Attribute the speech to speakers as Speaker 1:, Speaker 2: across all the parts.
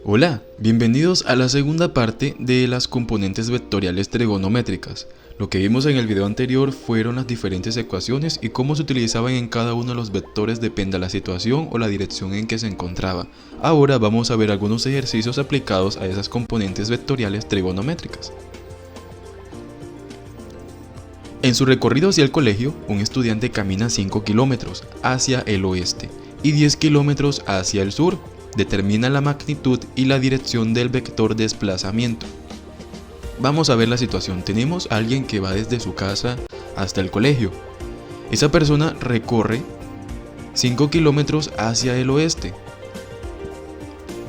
Speaker 1: Hola, bienvenidos a la segunda parte de las componentes vectoriales trigonométricas. Lo que vimos en el video anterior fueron las diferentes ecuaciones y cómo se utilizaban en cada uno de los vectores depende de la situación o la dirección en que se encontraba. Ahora vamos a ver algunos ejercicios aplicados a esas componentes vectoriales trigonométricas. En su recorrido hacia el colegio, un estudiante camina 5 kilómetros hacia el oeste y 10 kilómetros hacia el sur. Determina la magnitud y la dirección del vector desplazamiento. Vamos a ver la situación. Tenemos a alguien que va desde su casa hasta el colegio. Esa persona recorre 5 kilómetros hacia el oeste.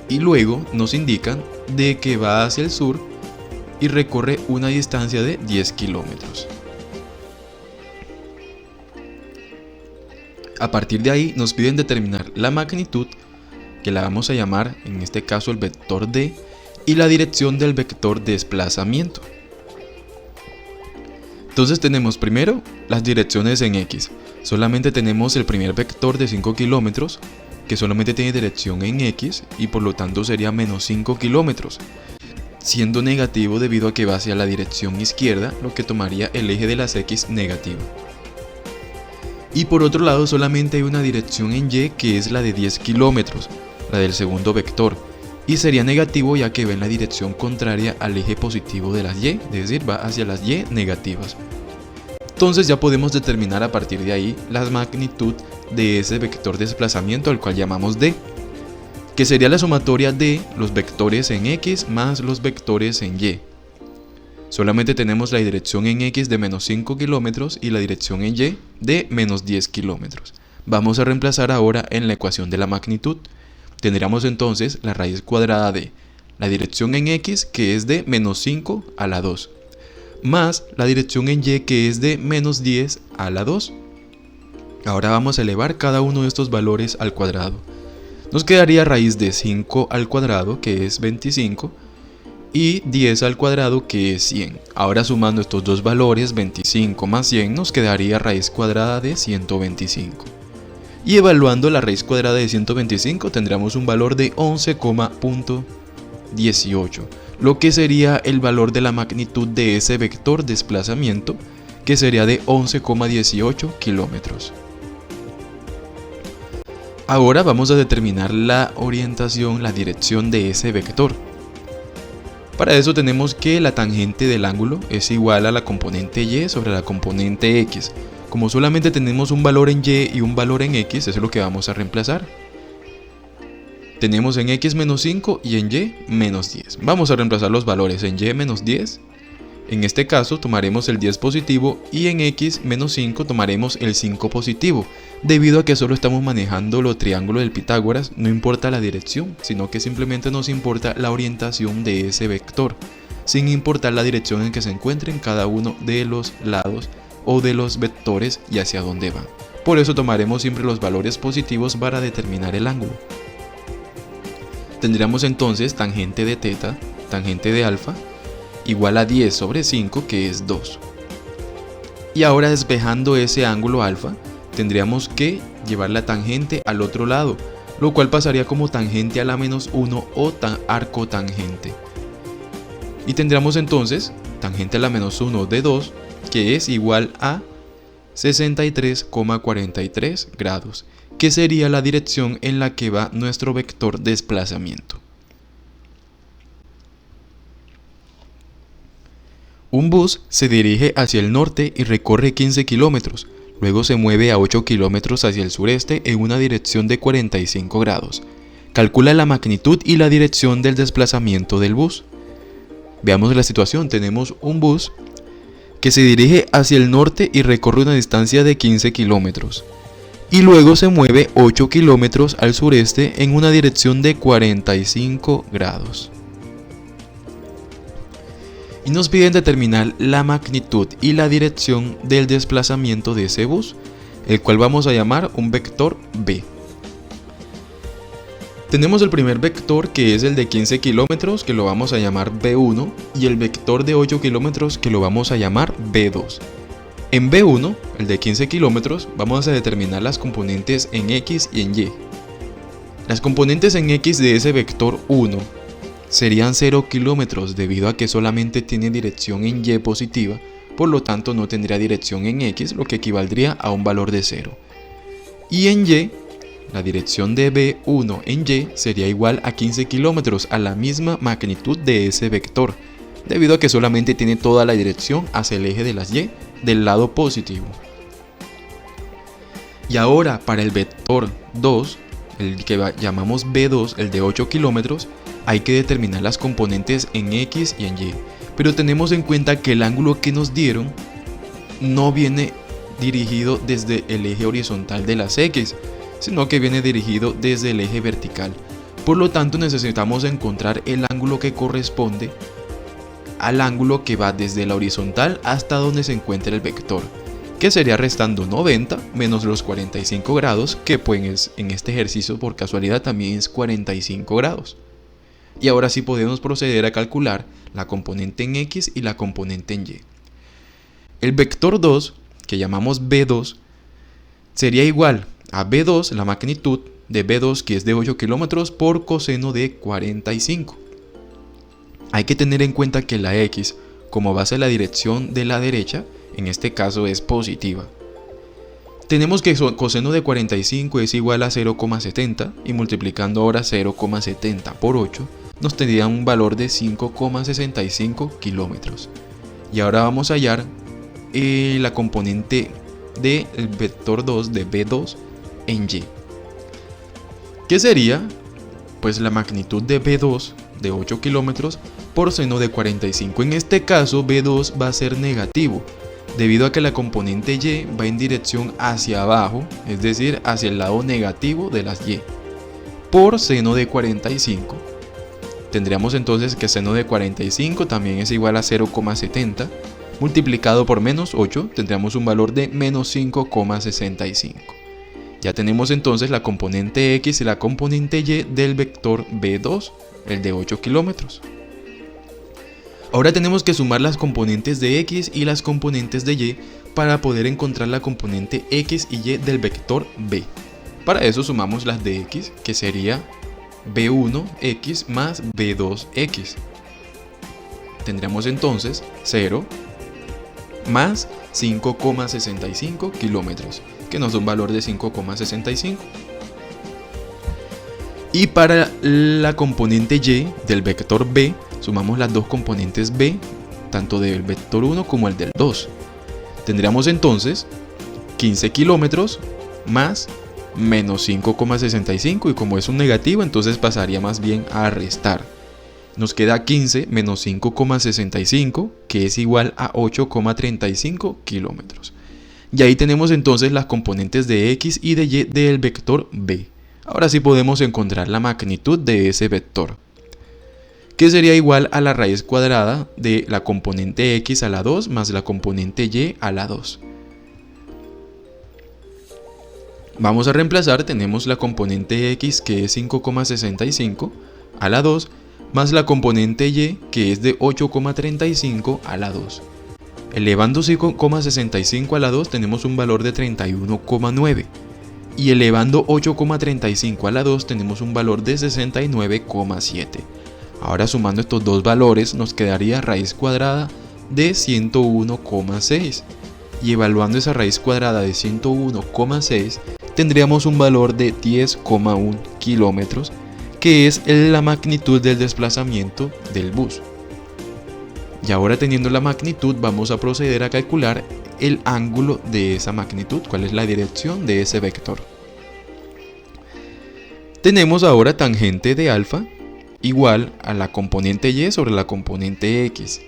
Speaker 1: Y luego nos indican de que va hacia el sur y recorre una distancia de 10 kilómetros. A partir de ahí nos piden determinar la magnitud, que la vamos a llamar en este caso el vector D, y la dirección del vector desplazamiento. Entonces tenemos primero las direcciones en X. Solamente tenemos el primer vector de 5 kilómetros, que solamente tiene dirección en X y por lo tanto sería menos 5 kilómetros, siendo negativo debido a que va hacia la dirección izquierda, lo que tomaría el eje de las X negativo. Y por otro lado solamente hay una dirección en Y que es la de 10 kilómetros, la del segundo vector, y sería negativo ya que va en la dirección contraria al eje positivo de las Y, es decir, va hacia las Y negativas. Entonces ya podemos determinar a partir de ahí la magnitud de ese vector desplazamiento al cual llamamos D, que sería la sumatoria de los vectores en X más los vectores en Y. Solamente tenemos la dirección en X de menos 5 kilómetros y la dirección en Y de menos 10 kilómetros. Vamos a reemplazar ahora en la ecuación de la magnitud. Tendríamos entonces la raíz cuadrada de la dirección en X, que es de menos 5 a la 2, más la dirección en Y, que es de menos 10 a la 2. Ahora vamos a elevar cada uno de estos valores al cuadrado. Nos quedaría raíz de 5 al cuadrado, que es 25, y 10 al cuadrado, que es 100. Ahora sumando estos dos valores, 25 más 100, nos quedaría raíz cuadrada de 125. Y evaluando la raíz cuadrada de 125 tendríamos un valor de 11,18, lo que sería el valor de la magnitud de ese vector desplazamiento, que sería de 11,18 kilómetros. Ahora vamos a determinar la orientación, la dirección de ese vector. Para eso tenemos que la tangente del ángulo es igual a la componente Y sobre la componente X. Como solamente tenemos un valor en Y y un valor en X, eso es lo que vamos a reemplazar. Tenemos en X menos 5 y en Y menos 10. Vamos a reemplazar los valores en Y menos 10. En este caso tomaremos el 10 positivo y en X menos 5 tomaremos el 5 positivo. Debido a que solo estamos manejando los triángulos del Pitágoras, no importa la dirección, sino que simplemente nos importa la orientación de ese vector, sin importar la dirección en que se encuentre en cada uno de los lados o de los vectores y hacia dónde va. Por eso tomaremos siempre los valores positivos para determinar el ángulo. Tendríamos entonces tangente de teta, tangente de alfa, igual a 10 sobre 5, que es 2. Y ahora despejando ese ángulo alfa, tendríamos que llevar la tangente al otro lado, lo cual pasaría como tangente a la menos 1 o arco tangente. Y tendríamos entonces tangente a la menos 1 de 2, que es igual a 63,43 grados, que sería la dirección en la que va nuestro vector desplazamiento. Un bus se dirige hacia el norte y recorre 15 kilómetros, luego se mueve a 8 kilómetros hacia el sureste en una dirección de 45 grados. Calcula la magnitud y la dirección del desplazamiento del bus. Veamos la situación. Tenemos un bus que se dirige hacia el norte y recorre una distancia de 15 kilómetros. Y luego se mueve 8 kilómetros al sureste en una dirección de 45 grados. Y nos piden determinar la magnitud y la dirección del desplazamiento de ese bus, el cual vamos a llamar un vector B. Tenemos el primer vector, que es el de 15 kilómetros, que lo vamos a llamar B1, y el vector de 8 kilómetros, que lo vamos a llamar B2. En B1, el de 15 kilómetros, vamos a determinar las componentes en X y en Y. Las componentes en X de ese vector 1 serían 0 kilómetros debido a que solamente tiene dirección en Y positiva, por lo tanto no tendría dirección en X, lo que equivaldría a un valor de 0. Y en Y, la dirección de B1 en Y sería igual a 15 kilómetros, a la misma magnitud de ese vector, debido a que solamente tiene toda la dirección hacia el eje de las Y del lado positivo. Y ahora para el vector 2, el que llamamos B2, el de 8 kilómetros, hay que determinar las componentes en X y en Y. Pero tenemos en cuenta que el ángulo que nos dieron no viene dirigido desde el eje horizontal de las X, sino que viene dirigido desde el eje vertical. Por lo tanto, necesitamos encontrar el ángulo que corresponde al ángulo que va desde la horizontal hasta donde se encuentra el vector, que sería restando 90 menos los 45 grados, que pues en este ejercicio por casualidad también es 45 grados. Y ahora sí podemos proceder a calcular la componente en X y la componente en Y. El vector 2, que llamamos B2, sería igual a B2, la magnitud de B2, que es de 8 kilómetros, por coseno de 45. Hay que tener en cuenta que la X, como base la dirección de la derecha, en este caso es positiva. Tenemos que coseno de 45 es igual a 0,70 y multiplicando ahora 0,70 por 8 nos tendría un valor de 5,65 kilómetros. Y ahora vamos a hallar la componente del vector 2 de B2 en Y. ¿Qué sería? Pues la magnitud de B2 de 8 kilómetros por seno de 45. En este caso B2 va a ser negativo, debido a que la componente Y va en dirección hacia abajo, es decir, hacia el lado negativo de las Y. Por seno de 45, tendríamos entonces que seno de 45 también es igual a 0,70, multiplicado por menos 8, tendríamos un valor de menos 5,65. Ya tenemos entonces la componente X y la componente Y del vector B2, el de 8 kilómetros. Ahora tenemos que sumar las componentes de X y las componentes de Y para poder encontrar la componente X y Y del vector B. Para eso sumamos las de X, que sería B1X más B2X. Tendríamos entonces 0 más 5,65 kilómetros, que nos da un valor de 5,65. Y para la componente Y del vector B, sumamos las dos componentes B, tanto del vector 1 como el del 2. Tendríamos entonces 15 kilómetros más menos 5,65, y como es un negativo, entonces pasaría más bien a restar. Nos queda 15 menos 5,65, que es igual a 8,35 kilómetros. Y ahí tenemos entonces las componentes de X y de Y del vector B. Ahora sí podemos encontrar la magnitud de ese vector, que sería igual a la raíz cuadrada de la componente X a la 2 más la componente Y a la 2. Vamos a reemplazar, tenemos la componente X, que es 5,65 a la 2, más la componente Y, que es de 8,35 a la 2. Elevando 5,65 a la 2 tenemos un valor de 31,9. Y elevando 8,35 a la 2 tenemos un valor de 69,7. Ahora sumando estos dos valores nos quedaría raíz cuadrada de 101,6. Y evaluando esa raíz cuadrada de 101,6 tendríamos un valor de 10,1 kilómetros, que es la magnitud del desplazamiento del bus. Y ahora, teniendo la magnitud, vamos a proceder a calcular el ángulo de esa magnitud, cuál es la dirección de ese vector. Tenemos ahora tangente de alfa igual a la componente Y sobre la componente X.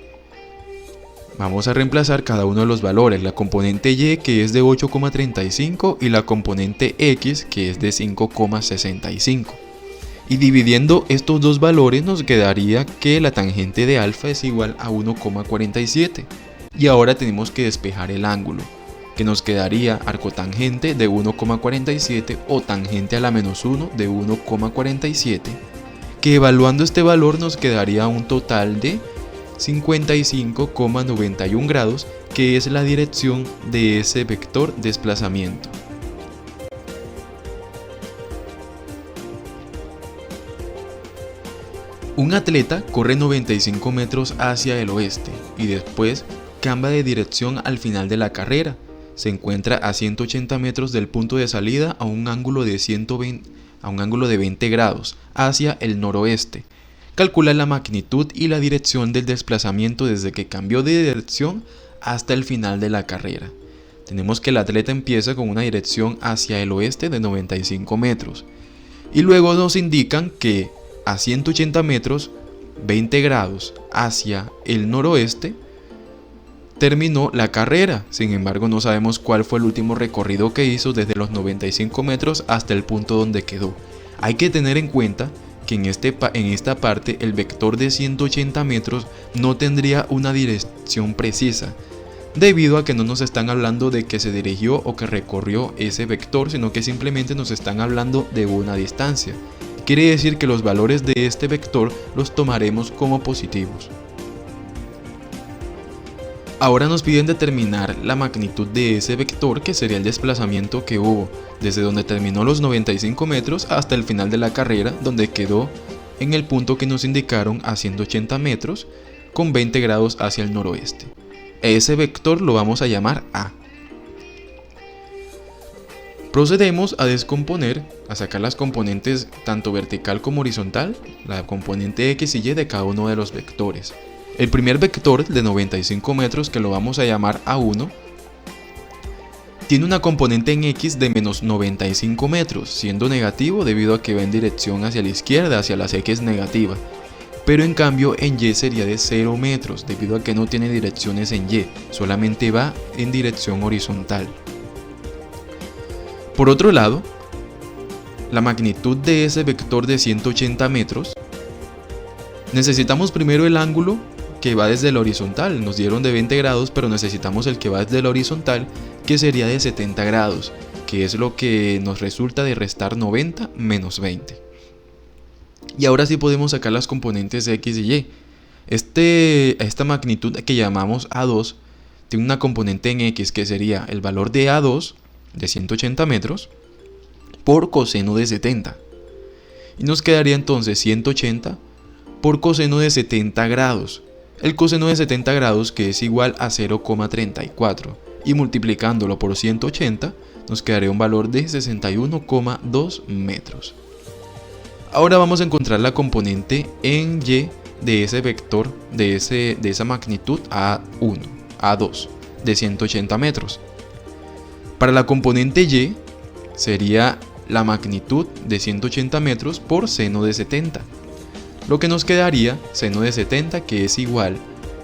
Speaker 1: Vamos a reemplazar cada uno de los valores, la componente Y, que es de 8,35, y la componente X, que es de 5,65. Y dividiendo estos dos valores nos quedaría que la tangente de alfa es igual a 1,47. Y ahora tenemos que despejar el ángulo, que nos quedaría arcotangente de 1,47 o tangente a la menos 1 de 1,47, que evaluando este valor nos quedaría un total de 55,91 grados, que es la dirección de ese vector desplazamiento. Un atleta corre 95 metros hacia el oeste y después cambia de dirección al final de la carrera. Se encuentra a 180 metros del punto de salida a un ángulo de 20 grados hacia el noroeste. Calcula la magnitud y la dirección del desplazamiento desde que cambió de dirección hasta el final de la carrera. Tenemos que el atleta empieza con una dirección hacia el oeste de 95 metros y luego nos indican que a 180 metros, 20 grados hacia el noroeste, terminó la carrera. Sin embargo, no sabemos cuál fue el último recorrido que hizo desde los 95 metros hasta el punto donde quedó. Hay que tener en cuenta que en esta parte el vector de 180 metros no tendría una dirección precisa, debido a que no nos están hablando de que se dirigió o que recorrió ese vector, sino que simplemente nos están hablando de una distancia. Quiere decir que los valores de este vector los tomaremos como positivos. Ahora nos piden determinar la magnitud de ese vector, que sería el desplazamiento que hubo desde donde terminó los 95 metros hasta el final de la carrera, donde quedó en el punto que nos indicaron a 180 metros con 20 grados hacia el noroeste. Ese vector lo vamos a llamar A. Procedemos a descomponer, a sacar las componentes tanto vertical como horizontal, la componente X y Y de cada uno de los vectores. El primer vector de 95 metros, que lo vamos a llamar A1, tiene una componente en X de menos 95 metros, siendo negativo debido a que va en dirección hacia la izquierda, hacia las X negativas. Pero en cambio en Y sería de 0 metros, debido a que no tiene direcciones en Y, solamente va en dirección horizontal. Por otro lado, la magnitud de ese vector de 180 metros, necesitamos primero el ángulo que va desde la horizontal. Nos dieron de 20 grados, pero necesitamos el que va desde la horizontal, que sería de 70 grados, que es lo que nos resulta de restar 90 menos 20. Y ahora sí podemos sacar las componentes X y Y. Esta magnitud que llamamos A2 tiene una componente en X que sería el valor de A2 de 180 metros por coseno de 70. Y nos quedaría entonces 180 por coseno de 70 grados. El coseno de 70 grados, que es igual a 0,34. Y multiplicándolo por 180 nos quedaría un valor de 61,2 metros. Ahora vamos a encontrar la componente en Y de ese vector, de esa magnitud A1, A2, de 180 metros. Para la componente Y sería la magnitud de 180 metros por seno de 70. Lo que nos quedaría seno de 70, que es igual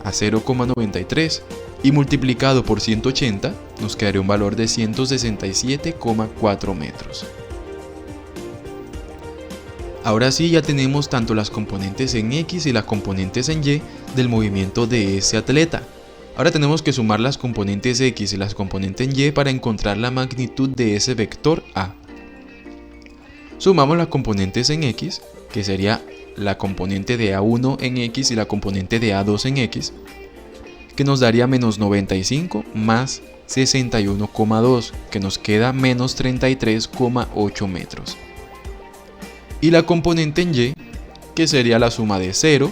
Speaker 1: a 0,93, y multiplicado por 180 nos quedaría un valor de 167,4 metros. Ahora sí, ya tenemos tanto las componentes en X y las componentes en Y del movimiento de ese atleta. Ahora tenemos que sumar las componentes X y las componentes en Y para encontrar la magnitud de ese vector A. Sumamos las componentes en X, que sería la componente de A1 en X y la componente de A2 en X, que nos daría menos 95 más 61,2, que nos queda menos 33,8 metros. Y la componente en Y, que sería la suma de 0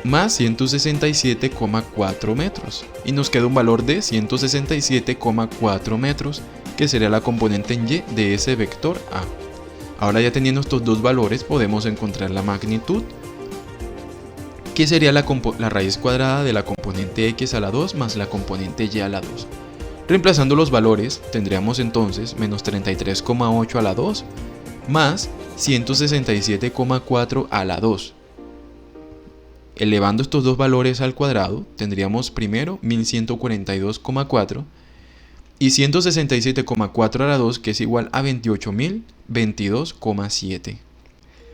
Speaker 1: más 167,4 metros, y nos queda un valor de 167,4 metros, que sería la componente en Y de ese vector A. Ahora, ya teniendo estos dos valores, podemos encontrar la magnitud, que sería la raíz cuadrada de la componente X a la 2 más la componente Y a la 2. Reemplazando los valores, tendríamos entonces menos 33,8 a la 2 más 167,4 a la 2. Elevando estos dos valores al cuadrado, tendríamos primero 1142,4 y 167,4 a la 2, que es igual a 28.022,7.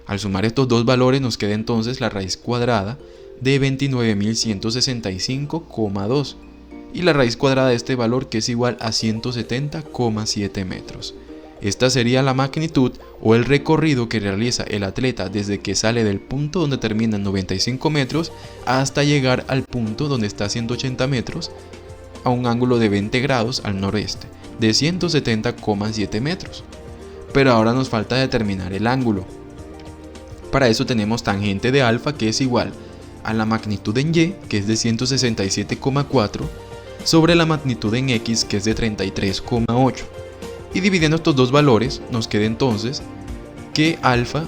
Speaker 1: Al sumar estos dos valores nos queda entonces la raíz cuadrada de 29.165,2 y la raíz cuadrada de este valor, que es igual a 170,7 metros. Esta sería la magnitud o el recorrido que realiza el atleta desde que sale del punto donde termina en 95 metros hasta llegar al punto donde está a 180 metros a un ángulo de 20 grados al noreste, de 170,7 metros. Pero ahora nos falta determinar el ángulo. Para eso tenemos tangente de alfa, que es igual a la magnitud en y, que es de 167,4, sobre la magnitud en x, que es de 33,8. Y dividiendo estos dos valores, nos queda entonces que alfa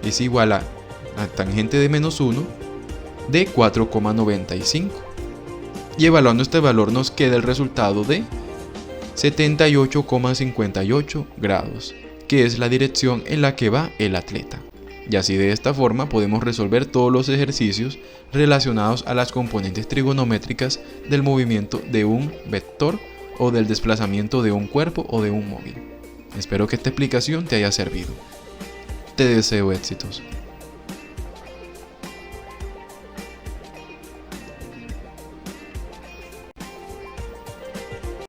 Speaker 1: es igual a la tangente de menos 1 de 4,95. Y evaluando este valor nos queda el resultado de 78,58 grados, que es la dirección en la que va el atleta. Y así de esta forma podemos resolver todos los ejercicios relacionados a las componentes trigonométricas del movimiento de un vector o del desplazamiento de un cuerpo o de un móvil. Espero que esta explicación te haya servido. Te deseo éxitos.